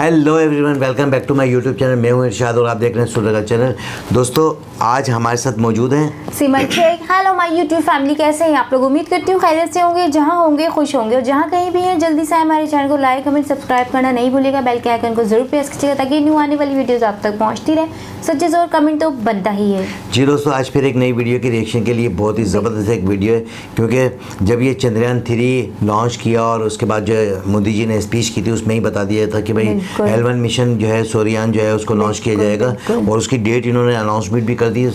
Hello everyone, welcome back to my YouTube channel. मैं हूं इरशाद और आप देख रहे हैं सूर्य का चैनल। दोस्तों, आज हमारे साथ मौजूद हैं Simar Shaikh. Hello my YouTube family, कैसे हैं आप लोग? उम्मीद करती हूँ खैरियत से होंगे, जहाँ होंगे खुश होंगे। और जहाँ कहीं भी हैं जल्दी से हमारे चैनल को लाइक कमेंट सब्सक्राइब करना नहीं भूलिएगा। बेल के आइकन को जरूर प्रेस कीजिएगा ताकि न्यू आने वाली वीडियोस आप तक पहुँचती रहे। सजेस्ट और कमेंट तो बनता ही है। जी दोस्तों, आज फिर एक नई वीडियो के रिएक्शन के लिए बहुत ही ज़बरदस्त एक वीडियो है, क्योंकि जब ये चंद्रयान 3 लॉन्च किया और उसके बाद जो है मोदी जी ने स्पीच की थी, उसमें ही बता दिया था कि भाई L1 मिशन जो है सूर्ययान जो है उसको लॉन्च किया जाएगा। और उसकी डेट इन्होंने अनाउंसमेंट भी कर दी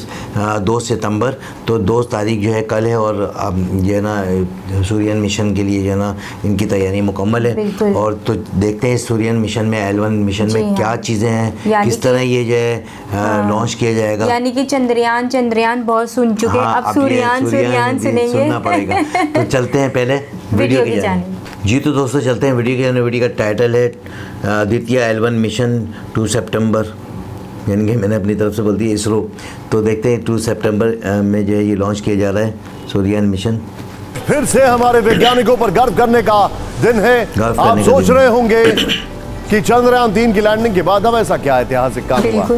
2 सितंबर। तो 2 तारीख जो है कल है और अब जो है ना सूर्ययान मिशन के लिए जो है ना इनकी तैयारी मुकम्मल है। और तो देखते हैं इस सूर्ययान मिशन में, L1 मिशन में क्या चीज़ें हैं, किस तरह ये जो है लॉन्च किया जाएगा। यानी कि चंद्रयान बहुत सुन चुके हैं, अब सूर्ययान सुनेंगे, सुनना पड़ेगा। तो चलते हैं पहले वीडियो की जाने। जी तो दोस्तों, चलते हैं वीडियो की जाने। वीडियो का टाइटल है द्वितीय L1 मिशन 2 सितंबर, यानी कि मैंने अपनी तरफ से बोल दिया इसरो। तो देखते हैं 2 सितंबर में जो है ये लॉन्च किया जा रहा है सूर्ययान मिशन। फिर से हमारे वैज्ञानिकों पर गर्व करने का दिन है। आप सोच रहे होंगे कि चंद्रयान 3 की लैंडिंग के बाद अब ऐसा क्या ऐतिहासिक काम हुआ।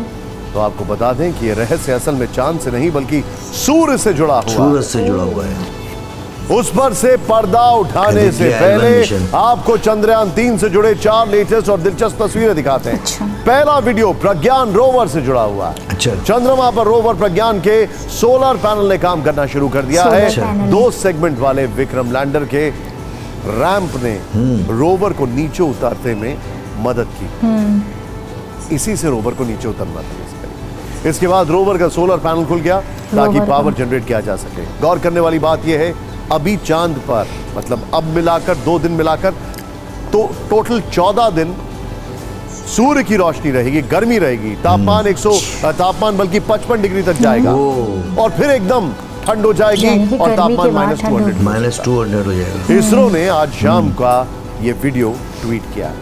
तो आपको बता दें कि ये रहस्य असल में चांद से नहीं बल्कि सूर्य से जुड़ा हुआ है। उस पर से पर्दा उठाने से पहले आपको चंद्रयान 3 से जुड़े 4 लेटेस्ट और दिलचस्प तस्वीरें दिखाते हैं। पहला वीडियो प्रज्ञान रोवर से जुड़ा हुआ है। चंद्रमा पर रोवर प्रज्ञान के सोलर पैनल ने काम करना शुरू कर दिया है। 2 सेगमेंट वाले विक्रम लैंडर के रैंप ने रोवर को नीचे उतारने में मदद की। इसी से रोवर को नीचे उतरना था। इसके बाद रोवर का सोलर पैनल खुल गया ताकि पावर जनरेट किया जा सके। गौर करने वाली बात यह है, अभी चांद पर मतलब अब मिलाकर 2 दिन मिलाकर तो टोटल 14 दिन सूर्य की रोशनी रहेगी, गर्मी रहेगी, तापमान बल्कि 55 डिग्री तक जाएगा और फिर एकदम ठंड हो जाएगी और तापमान -200 हो जाएगा। इसरो ने आज शाम का ये वीडियो ट्वीट किया।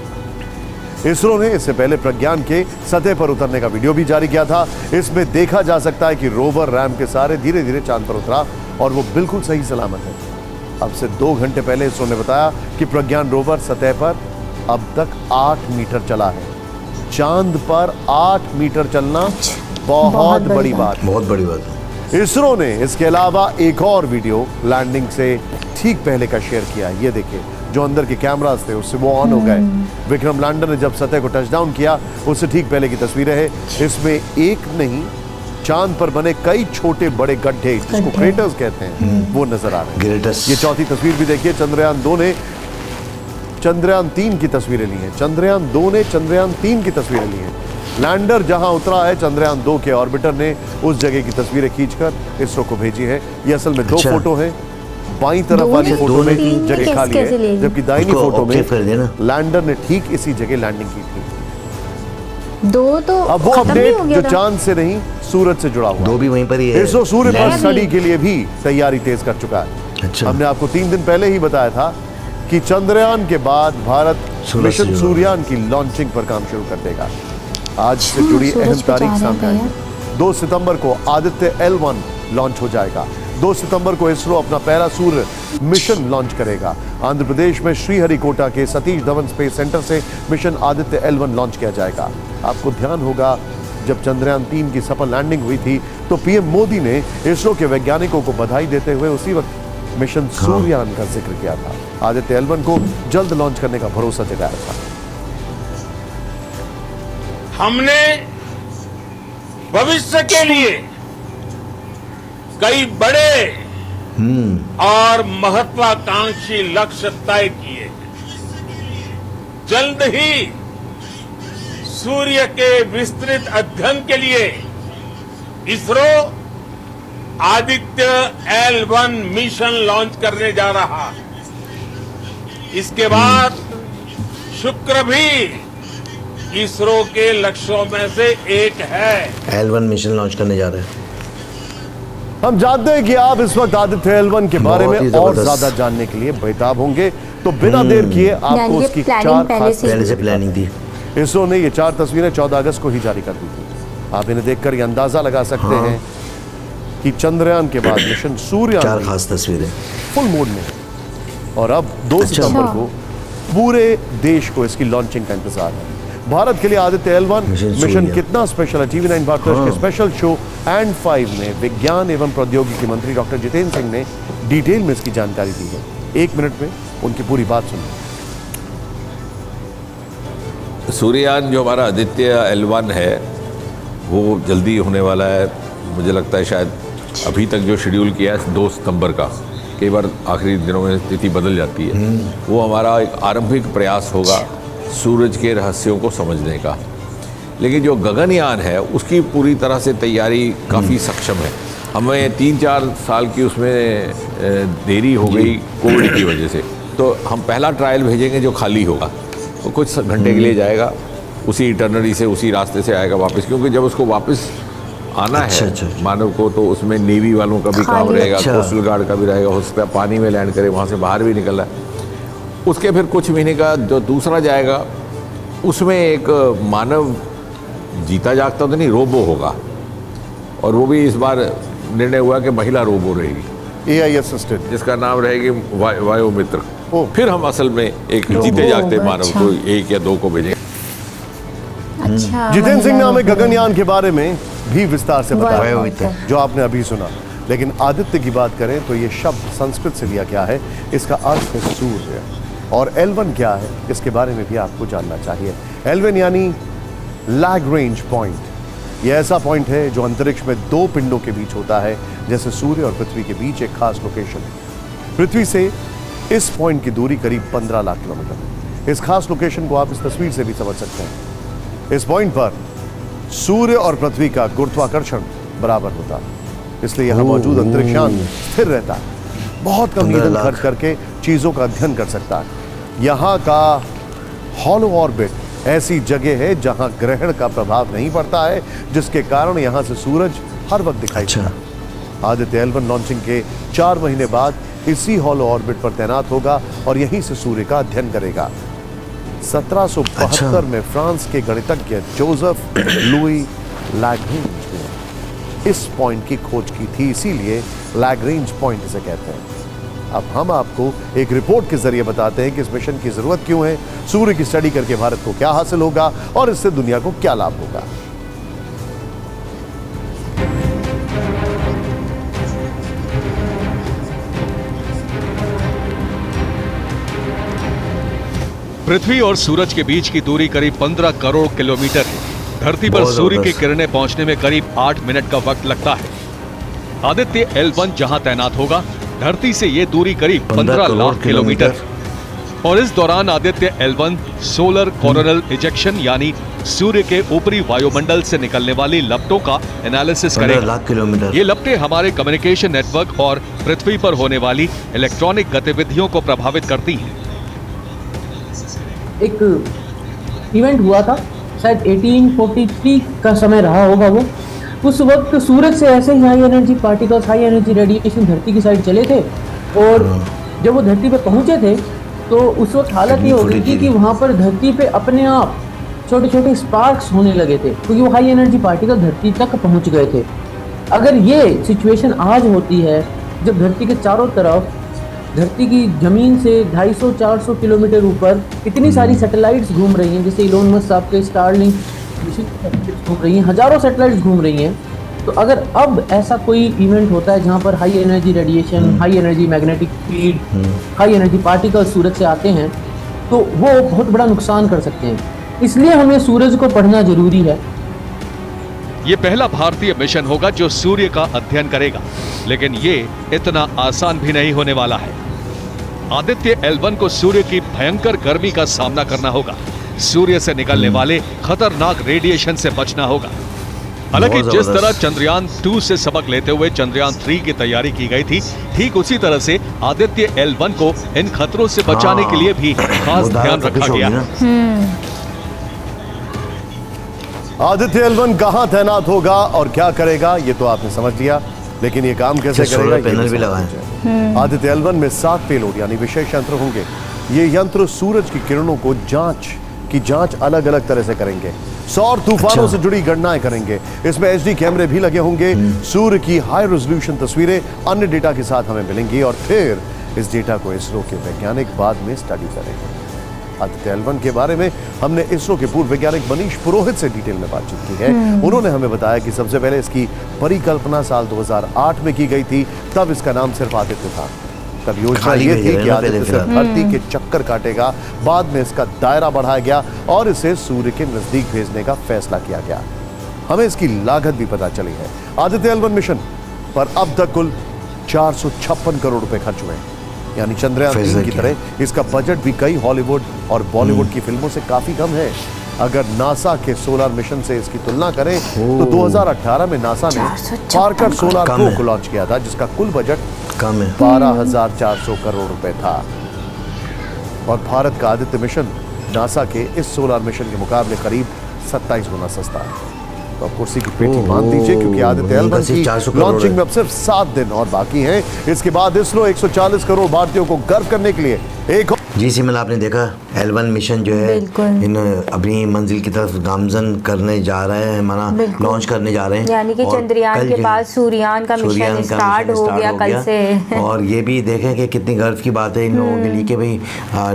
इसरो ने इससे पहले प्रज्ञान के सतह पर उतरने का वीडियो भी जारी किया था। इसमें देखा जा सकता है कि रोवर रैंप के सहारे धीरे धीरे चांद पर उतरा और वो बिल्कुल सही सलामत है। अब से 2 घंटे पहले इसरो ने बताया कि प्रज्ञान रोवर सतह पर अब तक 8 मीटर चला है। चांद पर 8 मीटर चलना बहुत बड़ी बात है। इसरो ने इसके अलावा एक और वीडियो लैंडिंग से ठीक पहले का शेयर किया। ये देखिए, जो अंदर के कैमरास थे उससे वो ऑन हो गए। विक्रम लैंडर ने जब सतह को टचडाउन किया उससे ठीक पहले की तस्वीरें हैं। इसमें एक नहीं, चांद पर बने कई छोटे बड़े गड्ढे जिसको क्रेटर्स कहते हैं वो नजर आ रहे हैं। ये चौथी तस्वीर भी देखिए। चंद्रयान 2 ने चंद्रयान 3 की तस्वीरें ली हैं। चंद्रयान 2 ने चंद्रयान 3 की तस्वीरें ली हैं। लैंडर जहां उतरा है, चंद्रयान 2 के ऑर्बिटर ने उस जगह की तस्वीरें खींचकर इसरो को भेजी है। ये असल में 2 फोटो हैं। बाईं तरफ वाली फोटो में जगह खाली है, जबकि दाहिनी फोटो में लैंडर ने ठीक इसी जगह लैंडिंग की थी। अब वो अपडेट जो चांद से नहीं सूरज से जुड़ा हुआ, 2 भी वहीं पर ही है। इसरो सूर्य पर स्टडी के लिए भी तैयारी तेज कर चुका है। हमने आपको 3 दिन पहले ही बताया था कि चंद्रयान के बाद भारत मिशन सूर्ययान की लॉन्चिंग पर काम शुरू कर देगा। आज से जुड़ी अहम तारीख सामने आई है। 2 सितंबर को आदित्य L1 लॉन्च हो जाएगा। 2 सितंबर को इसरो अपना पहला सूर्य मिशन लॉन्च करेगा। आंध्र प्रदेश में श्रीहरिकोटा के सतीश धवन स्पेस सेंटर से मिशन आदित्य L1 लॉन्च किया जाएगा। आपको ध्यान होगा, जब चंद्रयान 3 की सफल लैंडिंग हुई थी तो पीएम मोदी ने इसरो के वैज्ञानिकों को बधाई देते हुए उसी वक्त मिशन सूर्ययान का जिक्र किया था। आदित्य L1 को जल्द लॉन्च करने का भरोसा जताया था। हमने भविष्य के लिए कई बड़े और महत्वाकांक्षी लक्ष्य तय किए। जल्द ही सूर्य के विस्तृत अध्ययन के लिए ISRO Aditya L1 mission launch करने जा रहा है। इसके बाद शुक्र भी इसरो के लक्ष्यों में से एक है। L1 मिशन लॉन्च करने जा रहे हैं। हम जानते हैं कि आप इस वक्त आदित्य L1 के बारे में और ज्यादा जानने के लिए बेताब होंगे, तो बिना देर किए आपको उसकी 4 खास पहले से प्लानिंग थी। इसरो ने ये 4 तस्वीरें 14 अगस्त को ही जारी कर दी थी। आप इन्हें देखकर ये अंदाजा लगा सकते हैं कि चंद्रयान के बाद मिशन सूर्ययान 4 खास तस्वीरें फुल मोड में। और अब 2 सितंबर को पूरे देश को इसकी लॉन्चिंग का इंतजार है। भारत के लिए आदित्य L1 मिशन मिशन सूर्य। कितना स्पेशल है? टीवी 9 भारतवर्ष के स्पेशल शो एंड 5 में विज्ञान एवं प्रौद्योगिकी मंत्री डॉक्टर जितेंद्र सिंह ने डिटेल में इसकी जानकारी दी है। 1 मिनट में उनकी पूरी बात सुनिए। सूर्ययान जो हमारा आदित्य L1 है वो जल्दी होने वाला है। मुझे लगता है शायद अभी तक जो शेड्यूल किया है 2 सितंबर का, कई बार आखिरी दिनों में स्थिति बदल जाती है। वो हमारा एक आरंभिक प्रयास होगा सूरज के रहस्यों को समझने का। लेकिन जो गगनयान है उसकी पूरी तरह से तैयारी काफ़ी सक्षम है। हमें 3-4 साल की उसमें देरी हो गई कोविड की वजह से। तो हम पहला ट्रायल भेजेंगे जो खाली होगा, वो कुछ घंटे के लिए जाएगा, उसी इटरनरी से उसी रास्ते से आएगा वापस, क्योंकि जब उसको वापस आना है मानव को तो उसमें नेवी वालों का भी काम रहेगा, कोस्टल गार्ड का भी रहेगा, हो सकता है पानी में लैंड करे, वहाँ से बाहर भी निकल रहा है। उसके फिर कुछ महीने का जो दूसरा जाएगा उसमें एक मानव जीता जागता तो नहीं, रोबो होगा। और वो भी इस बार निर्णय हुआ कि महिला रोबो रहेगी, AI असिस्टेंट, जिसका नाम रहेगी वायुमित्र। फिर हम असल में एक जीते जागते मानव को 1 या 2 को भेजेंगे। अच्छा, जितेंद्र सिंह ने हमें गगनयान के बारे में भी विस्तार से बताया जो आपने अभी सुना। लेकिन आदित्य की बात करें तो ये शब्द संस्कृत से लिया गया है, इसका अर्थ है सूर्य। और L1 क्या है इसके बारे में भी आपको जानना चाहिए। L1 यानी लैग्रेंज पॉइंट। यह ऐसा पॉइंट है जो अंतरिक्ष में 2 पिंडों के बीच होता है, जैसे सूर्य और पृथ्वी के बीच एक खास लोकेशन। पृथ्वी से इस पॉइंट की दूरी करीब 15 लाख किलोमीटर है। इस खास लोकेशन को आप इस तस्वीर से भी समझ सकते हैं। इस पॉइंट पर सूर्य और पृथ्वी का गुरुत्वाकर्षण बराबर होता है, इसलिए यहां मौजूद अंतरिक्षयान स्थिर रहता है, बहुत कम ईंधन खर्च करके चीजों का अध्ययन कर सकता है। यहाँ का हॉलो ऑर्बिट ऐसी जगह है जहां ग्रहण का प्रभाव नहीं पड़ता है, जिसके कारण यहां से सूरज हर वक्त दिखाई देता है। आदित्य L1 लॉन्चिंग के 4 महीने बाद इसी हॉलो ऑर्बिट पर तैनात होगा और यहीं से सूर्य का अध्ययन करेगा। 1772 में फ्रांस के गणितज्ञ जोसेफ लुई लैग्रेंज ने इस पॉइंट की खोज की थी, इसीलिए लैग्रेंज पॉइंट इसे कहते हैं। अब हम आपको एक रिपोर्ट के जरिए बताते हैं कि इस मिशन की जरूरत क्यों है, सूर्य की स्टडी करके भारत को क्या हासिल होगा और इससे दुनिया को क्या लाभ होगा। पृथ्वी और सूरज के बीच की दूरी करीब 15 करोड़ किलोमीटर है। धरती पर सूर्य की किरणें पहुंचने में करीब 8 मिनट का वक्त लगता है। आदित्य L1 जहां तैनात होगा, धरती से ये दूरी करीब 15 लाख किलोमीटर और इस दौरान Aditya L1 solar coronal ejection यानी सूर्य के ऊपरी वायुमंडल से निकलने वाली लपटों का एनालिसिस करेगा। लाख किलोमीटर। ये लपटें हमारे कम्युनिकेशन नेटवर्क और पृथ्वी पर होने वाली इलेक्ट्रॉनिक गतिविधियों को प्रभावित करती हैं। एक इवेंट हुआ था, शायद 1843 का समय रहा होगा वो। उस वक्त सूरज से ऐसे ही high energy particles, high energy radiation धरती की साइड चले थे और जब वो धरती पे पहुंचे थे तो उस वक्त हालत ये हो गई थी कि वहाँ पर धरती पे अपने आप छोटे छोटे स्पार्क्स होने लगे थे, क्योंकि वो हाई एनर्जी पार्टिकल धरती तक पहुँच गए थे। अगर ये सिचुएशन आज होती है जब धरती के चारों तरफ, धरती की जमीन से 250-400 किलोमीटर ऊपर इतनी सारी सैटेलाइट्स घूम रही हैं, जैसे इलोन मस्क साहब के स्टारलिंक घूम रही हैं, हजारों सैटेलाइट्स घूम रही हैं, तो अगर अब ऐसा कोई इवेंट होता है जहां पर high energy radiation, high energy magnetic field, high energy particles सूरज से आते हैं तो वो बहुत बड़ा नुकसान कर सकते हैं। इसलिए हमें सूरज को पढ़ना जरूरी है। ये पहला भारतीय मिशन होगा जो सूर्य का अध्ययन करेगा, लेकिन ये इतना आसान भी नहीं होने वाला है। आदित्य L1 को सूर्य की भयंकर गर्मी का सामना करना होगा, सूर्य से निकलने वाले खतरनाक रेडिएशन से बचना होगा। हालांकि जिस तरह चंद्रयान 2 से सबक लेते हुए चंद्रयान 3 की तैयारी की गई थी, ठीक उसी तरह से आदित्य L1 को इन खतरों से बचाने के लिए भी खास ध्यान रखा गया। आदित्य L1 कहां तैनात होगा और क्या करेगा ये तो आपने समझ लिया, लेकिन ये काम कैसे करेगा ये पैनल भी लगाए। आदित्य L1 में 7 पेलोड यानी विशेष यंत्र होंगे। ये यंत्र सूरज की किरणों को जांच अलग अलग तरह से करेंगे, सौर तूफानों से जुड़ी गणनाएं करेंगे। इसमें HD कैमरे भी लगे होंगे। सूर्य की हाई रेजोल्यूशन तस्वीरें अन्य डेटा के साथ हमें मिलेंगी और फिर इस डेटा को इसरो के वैज्ञानिक बाद में स्टडी करेंगे। आदित्य L1 के बारे में हमने इसरो के पूर्व वैज्ञानिक मनीष पुरोहित से डिटेल में बातचीत की है। उन्होंने हमें बताया कि सबसे पहले इसकी परिकल्पना साल 2008 में की गई थी, तब इसका नाम सिर्फ आदित्य था। तब योजना ये थी कि आदित्य सिर्फ धरती के चक्कर काटेगा। बाद में इसका दायरा बढ़ाया गया और इसे सूर्य के नजदीक भेजने का फैसला किया गया। हमें इसकी लागत भी पता चली है। आदित्य L1 मिशन पर अब तक कुल 456 करोड़ रुपए खर्च हुए हैं। यानी चंद्रयान 3 की तरह इसका बजट भी कई हॉलीवुड और बॉलीवुड की फिल्मों से काफी कम है। अगर नासा के सोलर मिशन से इसकी तुलना करें तो 2018 में नासा ने पार्कर सोलर प्रो को लॉन्च किया था, जिसका कुल बजट कम है 12,400 करोड़ रुपए था। और भारत का आदित्य मिशन नासा के इस सोलर मिशन के मुकाबले करीब 27 गुना सस्ता है। तो आप कुर्सी की पेटी मान दीजिए, क्योंकि आदित्य L1 की लॉन्चिंग में अब सिर्फ 7 दिन और बाकी हैं। इसके बाद इसरो 140 करोड़ भारतीयों को गर्व करने के लिए एक जी सिमल, आपने देखा L1 मिशन जो है इन अपनी मंजिल की तरफ गामजन करने जा रहे हैं, हमारा लॉन्च करने जा रहे हैं। यानी कि चंद्रयान के बाद सूर्ययान का मिशन स्टार्ट हो गया कल से। और ये भी देखें कि कितनी गर्व की बात है इन लोगों के लिए कि भाई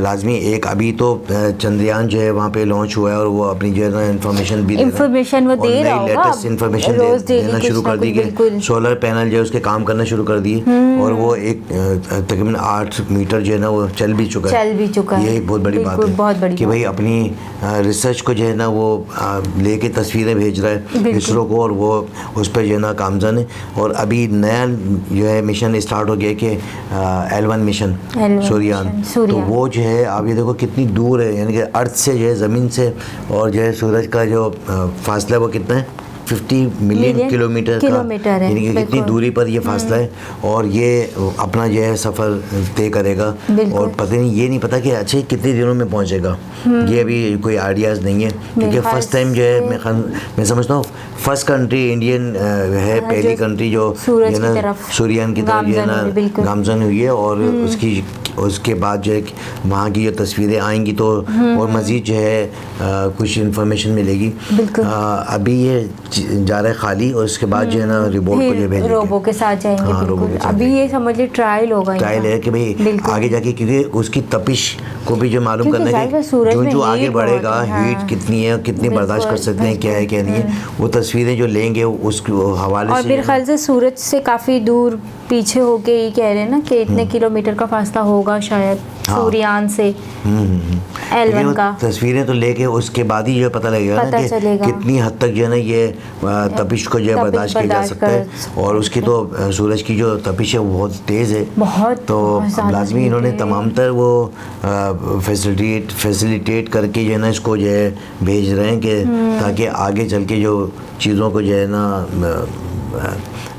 लाजमी एक अभी तो चंद्रयान जो है वहाँ पे लॉन्च हुआ है और वो अपनी जो है ना इंफॉर्मेशन भी वो दे रहा होगा, लेटेस्ट इंफॉर्मेशन देना शुरू कर दी गई। सोलर पैनल जो है उसके काम करना शुरू कर दिए और वो एक तकरीबन 8 मीटर जो है ना वो चल भी चुका है। ये बहुत बड़ी बात है कि भाई अपनी रिसर्च को जो है ना वो लेके तस्वीरें भेज रहा है इसरो को, और वो उस पर जो है ना कामज़न है। और अभी नया जो है मिशन स्टार्ट हो गया कि L1 मिशन सूर्ययान। तो वो जो है आप ये देखो कितनी दूर है, यानी कि अर्थ से जो है ज़मीन से और जो है सूरज का जो फासला है वो कितना है 50 मिलियन किलोमीटर का, यानी कि कितनी दूरी पर ये फासला है। और ये अपना जो है सफ़र तय करेगा और पता नहीं, ये नहीं पता कि अच्छे कितने दिनों में पहुंचेगा, ये अभी कोई आइडियाज़ नहीं है। क्योंकि फर्स्ट टाइम जो है मैं समझता हूँ फर्स्ट कंट्री इंडियन है, पहली कंट्री जो सूर्ययान की तरफ जो है ना गामजन हुई है। और उसके बाद जो है वहाँ की जो तस्वीरें आएंगी तो और मज़ीद जो है कुछ इन्फॉर्मेशन मिलेगी। अभी ये जा रहा है खाली और उसके बाद जो है ना रोबोट को जो भेजेंगे, रोबो के साथ जाएंगे। हाँ, रोबो के साथ अभी ये समझ लीजिए ट्रायल होगा, ट्रायल है कि भाई आगे जाके, क्योंकि उसकी तपिश को भी जो मालूम करना है कि जो आगे बढ़ेगा हीट कितनी है, कितनी बर्दाश्त कर सकते हैं, क्या है क्या नहीं है, वो तस्वीरें जो लेंगे उसके हवाले से। और मेरे ख्याल से सूरज से काफ़ी दूर पीछे होके ही कह रहे हैं ना कि इतने किलोमीटर का फासला होगा शायद सूर्ययान से L1 का। तस्वीरें तो लेके उसके बाद ही जो पता लगेगा ना कि कितनी हद तक जो है ना ये तपिश को जो है बर्दाश्त किया जा सकता है। और उसकी तो सूरज की जो तपिश है वो बहुत तेज़ है, तो लाजमी इन्होंने तमाम तर वो फैसिलिटेट करके जो है ना इसको जो है भेज रहे हैं कि ताकि आगे चल के जो चीज़ों को जो है ना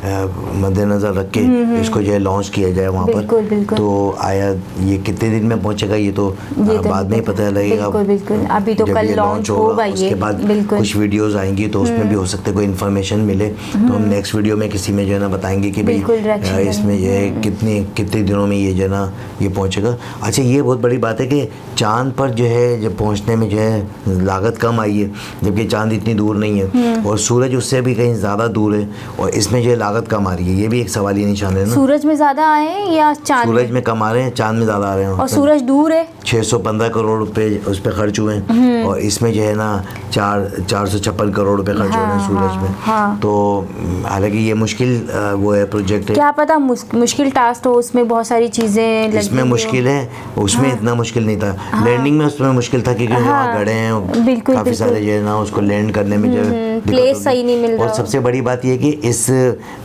मद्देनज़र रख के इसको जो है लॉन्च किया जाए वहाँ पर। तो आया ये कितने दिन में पहुँचेगा ये तो बाद में ही पता लगेगा। बिल्कुल अभी तो कल लॉन्च होगा, उसके बाद कुछ वीडियोस आएंगी तो उसमें भी हो सकता है कोई इन्फॉर्मेशन मिले तो हम नेक्स्ट वीडियो में किसी में जो है ना बताएंगे कि भाई इसमें जो है कितने दिनों में ये जो है ना ये पहुँचेगा। अच्छा, ये बहुत बड़ी बात है कि चाँद पर जो है जब पहुँचने में जो है लागत कम आई है, जबकि चाँद इतनी दूर नहीं है और सूरज उससे भी कहीं ज़्यादा दूर है और इसमें जो है लागत कम आ रही है। ये भी एक सवालिया निशान है ना। सूरज में ज़्यादा आए हैं या चाँद? सूरज में कम आ रहे हैं, चाँद में ज़्यादा आ रहे हैं। और सूरज दूर है, 615 करोड़ रुपए उस पर खर्च हुए हैं और इसमें जो है ना 456 करोड़ रुपए खर्च हुए हैं सूरज में। तो हालांकि ये मुश्किल वो है प्रोजेक्ट है, क्या पता मुश्किल टास्क हो, उसमें बहुत सारी चीज़ें इसमें मुश्किल है, उसमें इतना मुश्किल नहीं था। लैंडिंग में उसमें मुश्किल था क्योंकि वहाँ गड़े हैं काफ़ी सारे जो है ना, उसको लैंड करने में जो प्लेस सही नहीं मिल रहा। और सबसे बड़ी बात ये कि इस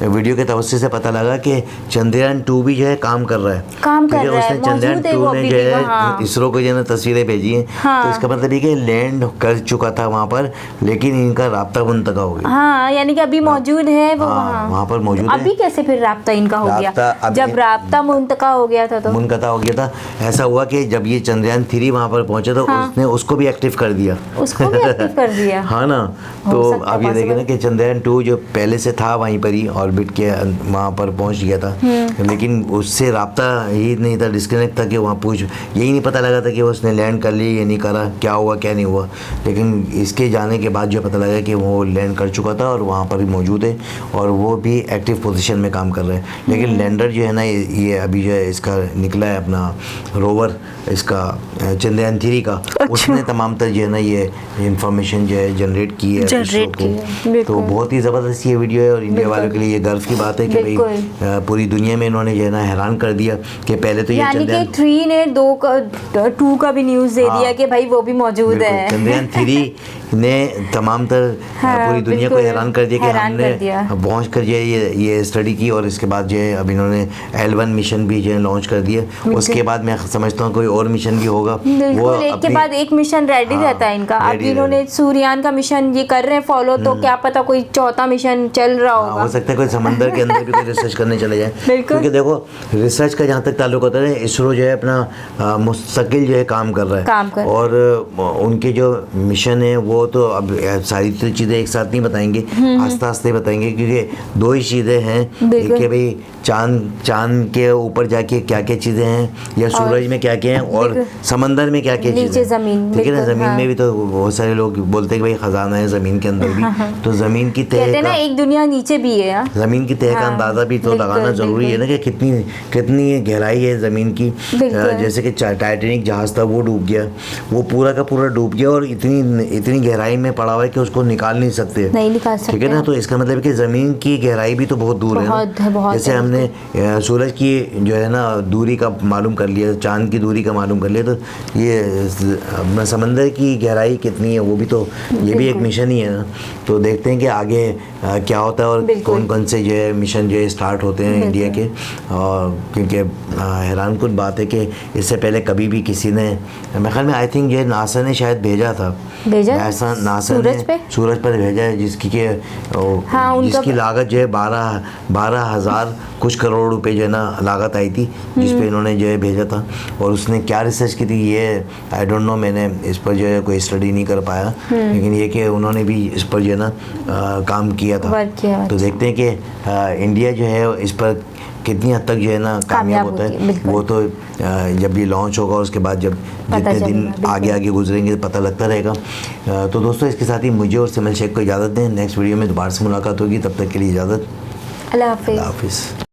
वीडियो के तवज्जो से पता लगा कि चंद्रयान 2 भी जो है काम कर रहा है, उसने चंद्रयान 2 ने जो है इसरो को जो है तस्वीरें भेजी हैं। तो इसका मतलब ये कि लैंड कर चुका था वहाँ पर, लेकिन इनका राब्ता मुंतका हो गया। हाँ, यानी कि अभी मौजूद है वो वहाँ पर मौजूद है। अभी कैसे फिर राब्ता इनका हो गया? जब राब्ता मुंतका हो गया था तो मुनक़ता हो गया था। ऐसा हुआ कि जब ये चंद्रयान 3 वहाँ पर पहुंचा तो उसने उसको भी एक्टिव कर दिया। उसको भी एक्टिव कर दिया हाँ ना। तो अब ये देखें ना कि चंद्रयान 2 जो पहले से था था वहीं पर ही ऑर्बिट के वहाँ पर पहुँच गया था, लेकिन उससे राब्ता ही नहीं था, डिस्कनेक्ट था कि वहाँ यही नहीं पता लगा था कि उसने लैंड कर लिया या नहीं करा, क्या हुआ क्या नहीं हुआ। लेकिन इसके जाने के बाद जो पता लगा कि वो लैंड कर चुका था और वहाँ पर ही मौजूद है और वो भी एक्टिव पोजीशन में काम कर रहे हैं। लेकिन लैंडर जो है ना ये अभी जो है इसका निकला है अपना रोवर, इसका चंद्रयान 3 का, उसने तमाम तर जो है ना ये इंफॉर्मेशन जो है जनरेट की है इसरो को। तो बहुत ही ज़बरदस्त ये वीडियो है और इंडिया वालों के लिए ये गर्व की बात है कि भाई पूरी दुनिया में इन्होंने जो है ना हैरान कर दिया कि पहले तो ये यानी कि 3 ने 2 का भी न्यूज़ दे दिया कि भाई वो भी मौजूद है। चंद्रयान 3 ने तमाम तर पूरी दुनिया को हैरान कर दिया कि हमने पहुँच कर जो है ये स्टडी की और इसके बाद जो है अब इन्होंने L1 मिशन भी जो है लॉन्च कर दिया। उसके बाद मैं समझता हूँ कोई और मिशन भी होगा, वो एक के बाद एक मिशन रेडी रहता है इनका। अब इन्होंने सूर्ययान का मिशन ये कर रहे हैं फॉलो, तो क्या पता कोई चौथा मिशन चल रहा होगा। हो सकता है कोई समंदर के अंदर भी कोई रिसर्च करने चले जाए, क्योंकि देखो रिसर्च का जहाँ तक ताल्लुक होता है इसरो जो है अपना मुस्तकिल जो है काम कर रहा है और उनके जो मिशन है वो तो अब सारी तो चीज़ें एक साथ नहीं बताएंगे, आस्ते आस्ते बताएंगे, क्योंकि 2 ही चीज़ें हैं कि भाई चांद के ऊपर जाके क्या क्या चीज़ें हैं या सूरज में क्या क्या हैं और समंदर में क्या क्या चीज़ें हैं, ठीक है ना। ज़मीन में भी तो बहुत सारे लोग बोलते हैं कि भाई खजाना है ज़मीन के अंदर भी, तो ज़मीन की तह का एक दुनिया नीचे भी है, ज़मीन की तह का अंदाज़ा भी तो लगाना ज़रूरी है ना कि कितनी गहराई है ज़मीन की। जैसे कि टाइटैनिक जहाज़ था वो डूब गया, वो पूरा का पूरा डूब गया और इतनी गहराई में पड़ा हुआ है कि उसको निकाल नहीं सकते, ठीक है ना। तो इसका मतलब कि ज़मीन की गहराई भी तो बहुत दूर है ना। जैसे हमने सूरज की जो है ना दूरी का मालूम कर लिया, चांद की दूरी का मालूम कर लिया, तो ये समंदर की गहराई कितनी है वो भी तो ये भी एक मिशन ही है ना। तो देखते हैं कि आगे क्या होता है और कौन कौन से जो है मिशन जो है स्टार्ट होते हैं इंडिया के। और क्योंकि हैरान कुछ बात है कि इससे पहले कभी भी किसी ने, मेरे ख्याल में आई थिंक ये नासा ने शायद भेजा था, नासा ने सूरज पर भेजा है, जिसकी के जिसकी लागत जो है 12,000 कुछ करोड़ रुपए जो है ना लागत आई थी, जिस पे इन्होंने जो है भेजा था। और उसने क्या रिसर्च की थी ये आई डोंट नो, मैंने इस पर जो है कोई स्टडी नहीं कर पाया, लेकिन ये कि उन्होंने भी इस पर जो है ना काम किया था। तो देखते हैं कि इंडिया जो है इस पर कितनी हद तक जो है ना कामयाब होता है। वो तो जब ये लॉन्च होगा उसके बाद जब जितने दिन आगे गुजरेंगे पता लगता रहेगा। तो दोस्तों इसके साथ ही मुझे और सिमल शेख को इजाज़त दें, नेक्स्ट वीडियो में दोबारा से मुलाकात होगी, तब तक के लिए इजाज़त, अल्लाह हाफिज़।